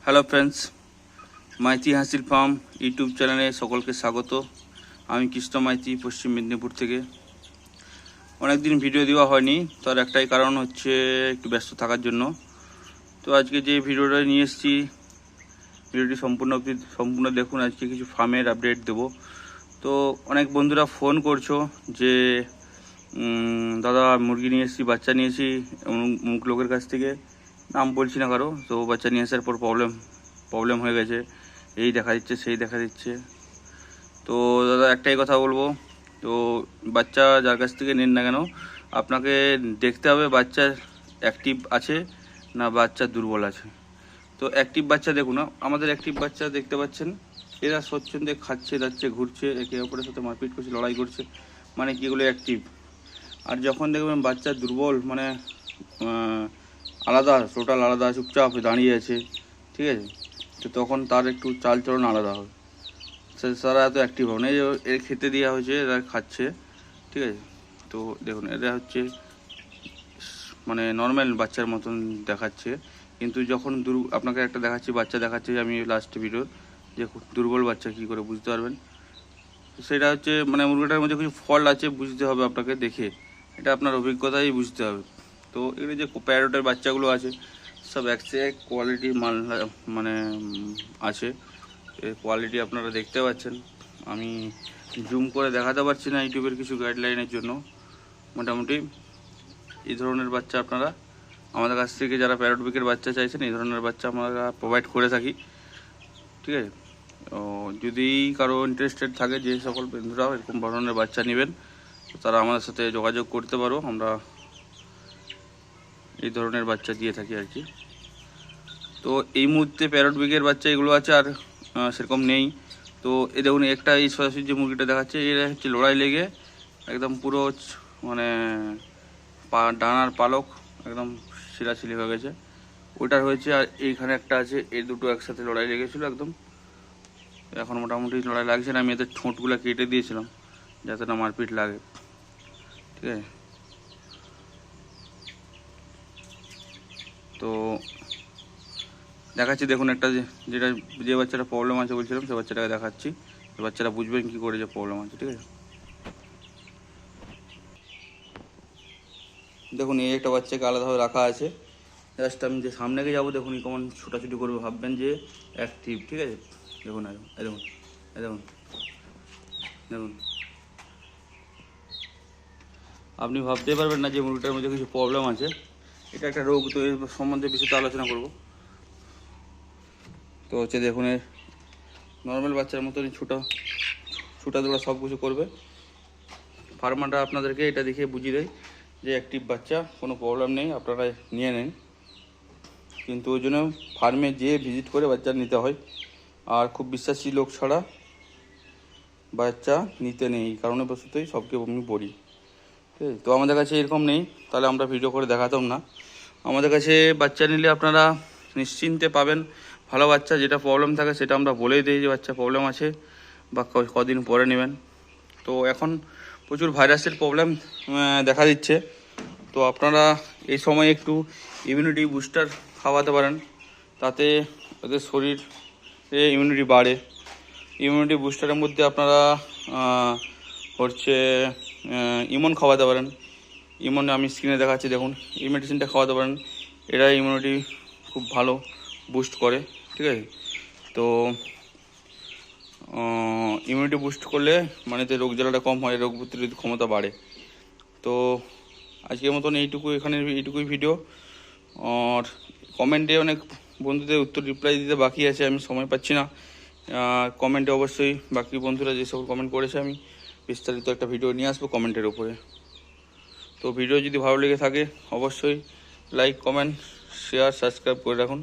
Hello friends, Maiti হাসির farm YouTube চ্যানেলে সকলকে স্বাগত। আমি কৃষ্ণ মাইতি, পশ্চিম মেদিনীপুর থেকে। অনেকদিন ভিডিও দেওয়া হয়নি, তার একটাই কারণ হচ্ছে একটু ব্যস্ত থাকার জন্য। তো আজকে যে ভিডিওটা নিয়ে এসেছি, ভিডিওটি সম্পূর্ণ দেখুন। আজকে কিছু ফার্মের আপডেট দেব। তো অনেক বন্ধুরা ফোন করছো যে দাদা মুরগি নিয়ে এসেছি, বাচ্চা নিয়েছি অমুক লোকের কাছ থেকে, নাম বলছি না কারো। তো বাচ্চা নিয়ে আসার পর প্রবলেম হয়ে গেছে, এই দেখা দিচ্ছে সেই দেখা দিচ্ছে। তো দাদা একটাই কথা বলবো, তো বাচ্চা যার কাছ থেকে নেন না কেন, আপনাকে দেখতে হবে বাচ্চা অ্যাক্টিভ আছে না বাচ্চা দুর্বল আছে। তো অ্যাক্টিভ বাচ্চা দেখুন, আমাদের অ্যাক্টিভ বাচ্চা দেখতে পাচ্ছেন, এরা স্বচ্ছন্দে খাচ্ছে যাচ্ছে ঘুরছে, একে অপরের সাথে মারপিট করছে, লড়াই করছে, মানে কি এগুলো অ্যাক্টিভ। আর যখন দেখবেন বাচ্চা দুর্বল, মানে আলাদা, টোটাল আলাদা, চুপচাপ দাঁড়িয়ে আছে, ঠিক আছে, তো তখন তার একটু চালচলন আলাদা হবে, তারা এত অ্যাক্টিভ হবে না। এই এর খেতে দেওয়া হয়েছে, এরা খাচ্ছে, ঠিক আছে। তো দেখুন এরা হচ্ছে মানে নর্মাল বাচ্চার মতন দেখাচ্ছে, কিন্তু যখন আপনাকে একটা দেখাচ্ছি বাচ্চা দেখাচ্ছি আমি লাস্ট ভিডিও, যে দুর্বল বাচ্চা কী করে বুঝতে পারবেন, সেটা হচ্ছে মানে মুরগিটার মধ্যে কিছু ফল্ট আছে, বুঝতে হবে আপনাকে দেখে, এটা আপনার অভিজ্ঞতাই বুঝতে হবে। তো এগুলো যে প্যারটের বাচ্চাগুলো আছে সব এক কোয়ালিটির মাল, মানে আছে, এর কোয়ালিটি আপনারা দেখতে পাচ্ছেন। আমি জুম করে দেখাতে পারছি না ইউটিউবের কিছু গাইডলাইনের জন্য। মোটামুটি এই ধরনের বাচ্চা আপনারা আমাদের কাছ থেকে, যারা প্যারট বিকের বাচ্চা চাইছেন, এই ধরনের বাচ্চা আমরা প্রোভাইড করে থাকি, ঠিক আছে। তো যদি কারো ইন্টারেস্টেড থাকে, যে সকল বন্ধুরাও এরকম ধরনের বাচ্চা নেবেন, তারা আমাদের সাথে যোগাযোগ করতে পারো, আমরা এই ধরনের বাচ্চা দিয়ে থাকি আর কি। তো এই মুহূর্তে প্যারট বিগের বাচ্চা এগুলো আছে, আর সেরকম নেই। তো এ দেখুন একটা, এই সরাসরি যে মুরগিটা দেখাচ্ছে, এরা হচ্ছে লড়াই লেগে একদম পুরো মানে ডানার পালক একদম ছিলাছিলি হয়ে গেছে, ওইটার হয়েছে। আর এইখানে একটা আছে, এই দুটো একসাথে লড়াই লেগেছিলো একদম। এখন মোটামুটি লড়াই লাগছে না, আমি এদের ঠোঁটগুলো কেটে দিয়েছিলাম যাতে না মারপিট লাগে, ঠিক আছে। তো দেখাচ্ছি দেখুন একটা, যে বাচ্চাটা প্রবলেম আছে বলছিলাম, সে বাচ্চাটাকে দেখাচ্ছি, বাচ্চারা বুঝবেন কী করে যে প্রবলেম আছে, ঠিক আছে। দেখুন এই একটা বাচ্চাকে আলাদাভাবে রাখা আছে, জাস্ট আমি যে সামনে গিয়ে যাবো, দেখুন কেমন ছোটাছুটি করবে, ভাববেন যে অ্যাক্টিভ, ঠিক আছে। দেখুন দেখুন দেখুন দেখুন, আপনি ভাবতেই পারবেন না যে মুরগিটার মধ্যে কিছু প্রবলেম আছে, এটা একটা রোগ। তো এর সম্বন্ধে বিশেষ আলোচনা করব। তো হচ্ছে দেখুন, এর নর্মাল বাচ্চার মতনই ছোটা দৌড়া সব কিছু করবে। ফার্মাররা আপনাদেরকে এটা দেখে বুঝিয়ে দেয় যে অ্যাক্টিভ বাচ্চা, কোনো প্রবলেম নেই, আপনারা নিয়ে নেন। কিন্তু ওই জন্য ফার্মে যেয়ে ভিজিট করে বাচ্চা নিতে হয়, আর খুব বিশ্বাসী লোক ছাড়া বাচ্চা নিতে নেই, এই কারণে বশতই সবকে আমি বলি, ঠিক আছে। তো আমাদের কাছে এরকম নেই, তাহলে আমরা ভিডিও করে দেখাতাম না। আমাদের কাছে বাচ্চা নিলে আপনারা নিশ্চিন্তে পাবেন ভালো বাচ্চা। যেটা প্রবলেম থাকে সেটা আমরা বলেই দিই যে বাচ্চা প্রবলেম আছে বা কদিন পরে নেবেন। তো এখন প্রচুর ভাইরাসের প্রবলেম দেখা দিচ্ছে, তো আপনারা এই সময় একটু ইমিউনিটি বুস্টার খাওয়াতে পারেন, তাতে ওদের শরীরে ইমিউনিটি বাড়ে। ইমিউনিটি বুস্টারের মধ্যে আপনারা হচ্ছে ইমন খাওয়াতে পারেন। ইমন আমি স্ক্রিনে দেখাচ্ছি, দেখুন এই মেডিসিনটা খাওয়াতে পারেন, এটা ইমিউনিটি খুব ভালো বুস্ট করে, ঠিক আছে। তো ইমিউনিটি বুস্ট করলে মানে যে রোগ জ্বালাটা কম হয়, রোগ প্রতিরোধ ক্ষমতা বাড়ে। তো আজকের মতন এইটুকুই ভিডিও। আর কমেন্টে অনেক বন্ধুদের উত্তর রিপ্লাই দিতে বাকি আছে, আমি সময় পাচ্ছি না। কমেন্টে অবশ্যই বাকি বন্ধুরা যেসব কমেন্ট করেছে, আমি বিস্তারিত একটা ভিডিও নিয়ে আসবো কমেন্টের উপরে। তো ভিডিও যদি ভালো লেগে থাকে অবশ্যই লাইক, কমেন্ট, শেয়ার, সাবস্ক্রাইব করে রাখুন।